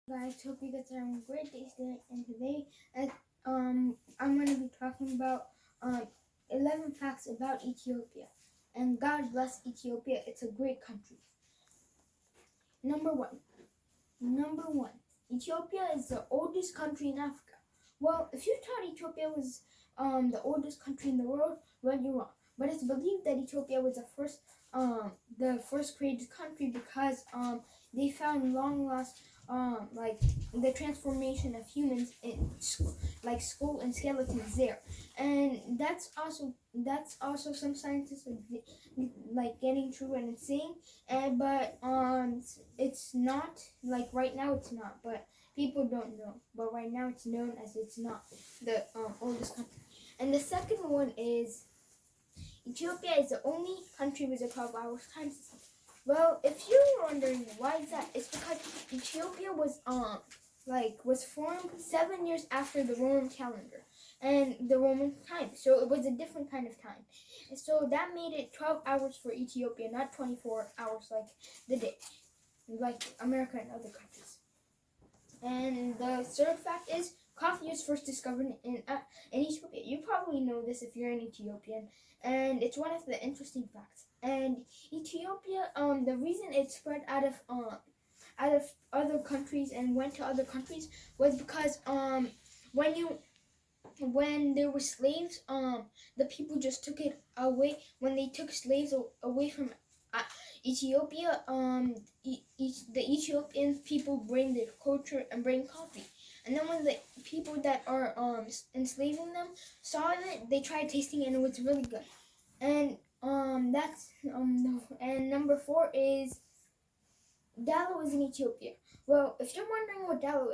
Guys, hope you guys are having a great day today. And today, I'm going to be talking about 11 facts about Ethiopia. And God bless Ethiopia. It's a great country. Number one. Number one. Ethiopia is the oldest country in Africa. Well, if you thought Ethiopia was the oldest country in the world, well, you're wrong. But it's believed that Ethiopia was the first created country because they found long lost like the transformation of humans in like skull and skeletons there, and that's also some scientists are like getting true and it's saying, and but it's not like right now it's not, but people don't know, but right now it's known as it's not the oldest country. And the second one is Ethiopia is the only country with a 12-hour time system. Well, if you're wondering why is that, it's because Ethiopia was formed 7 years after the Roman calendar and the Roman time, so it was a different kind of time. And so that made it 12 hours for Ethiopia, not 24 hours like the day, like America and other countries. And the third fact is coffee was first discovered in Ethiopia. You probably know this if you're an Ethiopian, and it's one of the interesting facts. And Ethiopia, the reason it spread out of other countries and went to other countries was because when there were slaves, the people just took it away. When they took slaves away from Ethiopia, the Ethiopian people bring their culture and bring coffee. And then when the people that are enslaving them saw it, they tried tasting it and it was really good. And that's no. And number 4 is Dallo is in Ethiopia. Well, if you're wondering what Dallo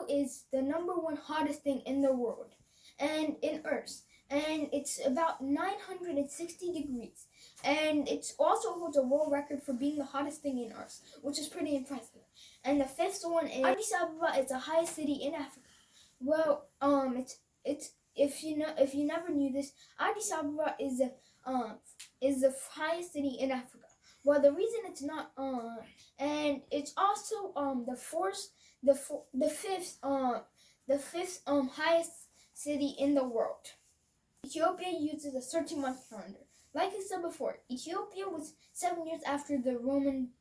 is the number one hottest thing in the world and in Earth. And it's about 960 degrees. And it also holds a world record for being the hottest thing in Earth, which is pretty impressive. And the fifth one is Addis Ababa is the highest city in Africa. Well, it's if you never knew this, Addis Ababa is the highest city in Africa. Well, the reason it's not and it's also the fifth highest city in the world. Ethiopia uses a 13-month calendar. Like I said before, Ethiopia was 7 years after the Roman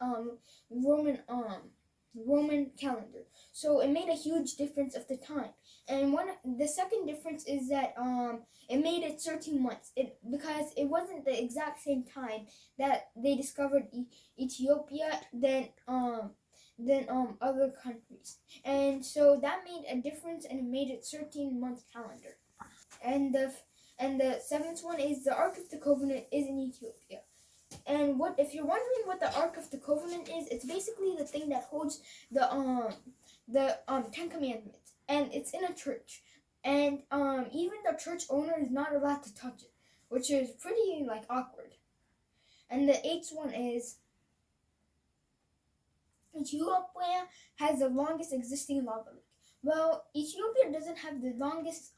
calendar, so it made a huge difference of the time. And the second difference is that it made it 13 months. Because it wasn't the exact same time that they discovered Ethiopia than other countries, and so that made a difference, and it made it 13-month calendar. And the seventh one is the Ark of the Covenant is in Ethiopia. And what if you're wondering what the Ark of the Covenant is, it's basically the thing that holds the Ten Commandments, and it's in a church. And even the church owner is not allowed to touch it, which is pretty like awkward. And the eighth one is Ethiopia has the longest existing lava lake. Well, Ethiopia doesn't have the longest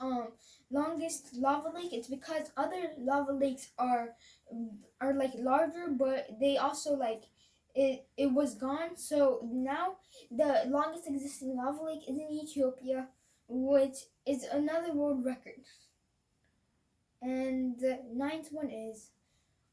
lava lake. It's because other lava lakes are like larger, but they also like it was gone. So now the longest existing lava lake is in Ethiopia, which is another world record. And the ninth one is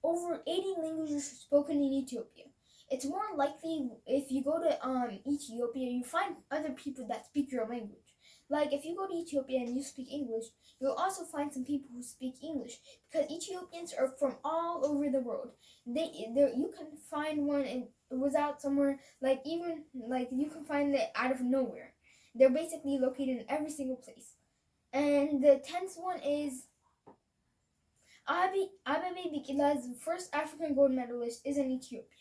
over 80 languages are spoken in Ethiopia. It's more likely if you go to Ethiopia, you find other people that speak your language. Like if you go to Ethiopia and you speak English, you'll also find some people who speak English, because Ethiopians are from all over the world. You can find one without somewhere, like even like you can find it out of nowhere. They're basically located in every single place. And the 10th one is Abebe Bikila's first African gold medalist is an Ethiopian.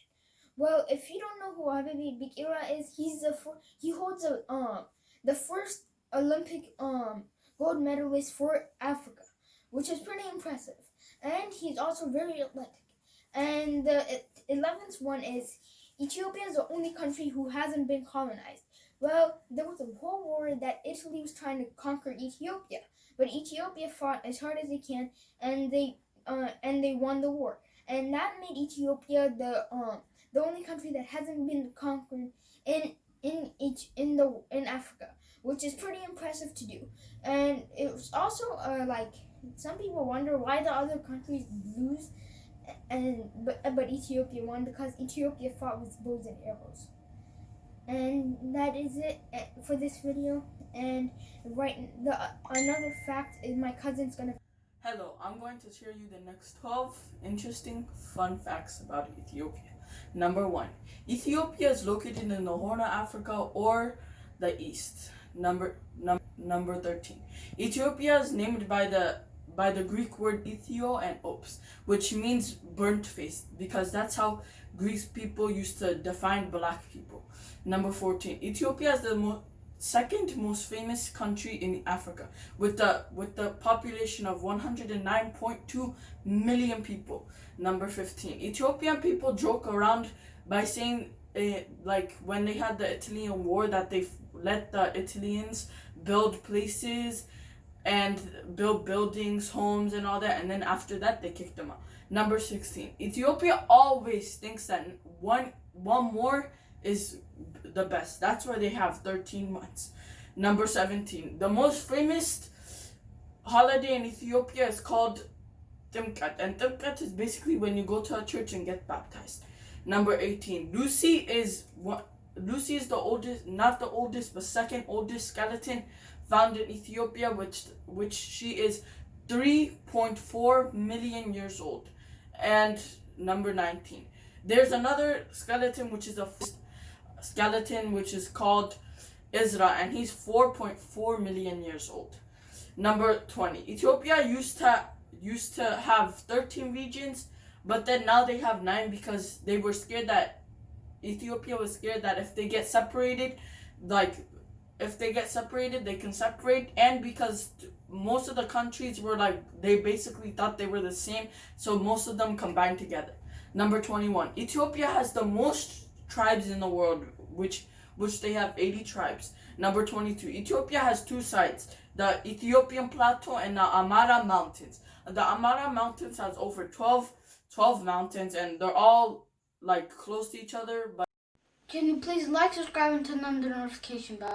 Well, if you don't know who Abebe Bikila is, he holds the first Olympic gold medalist for Africa, which is pretty impressive. And he's also very athletic. And the 11th one is Ethiopia is the only country who hasn't been colonized. Well, there was a whole war that Italy was trying to conquer Ethiopia, but Ethiopia fought as hard as they can, and they won the war. And that made Ethiopia the only country that hasn't been conquered in in Africa, which is pretty impressive to do. And it was also like some people wonder why the other countries lose, but Ethiopia won because Ethiopia fought with bows and arrows. And that is it for this video. And another fact is my cousin's gonna. Hello, I'm going to share you the next 12 interesting fun facts about Ethiopia. Number 1. Ethiopia is located in the Horn of Africa or the East. Number 13. Ethiopia is named by the Greek word ethio and ops, which means burnt face, because that's how Greek people used to define black people. Number 14. Ethiopia is the second most famous country in Africa, with the population of 109.2 million people. Number 15. Ethiopian people joke around by saying, like when they had the Italian war, that they let the Italians build places and build buildings, homes, and all that, and then after that they kicked them out. Number 16. Ethiopia always thinks that one more is the best. That's why they have 13 months. Number 17. The most famous holiday in Ethiopia is called Timkat, and Timkat is basically when you go to a church and get baptized. Number 18. Lucy is the oldest, not the oldest, but second oldest skeleton found in Ethiopia, which she is 3.4 million years old. And number 19. There's another skeleton which is a skeleton which is called Ezra, and he's 4.4 million years old. Number 20. Ethiopia used to have 13 regions, but then now they have 9 because they were scared that Ethiopia was scared that if they get separated, they can separate, and because most of the countries were they basically thought they were the same, so most of them combined together. Number 21. Ethiopia has the most tribes in the world, which they have 80 tribes. Number 22. Ethiopia has 2 sides, the Ethiopian Plateau and the Amara Mountains. The Amara Mountains has over 12 mountains, and they're all close to each other. But can you please like, subscribe, and turn on the notification bell?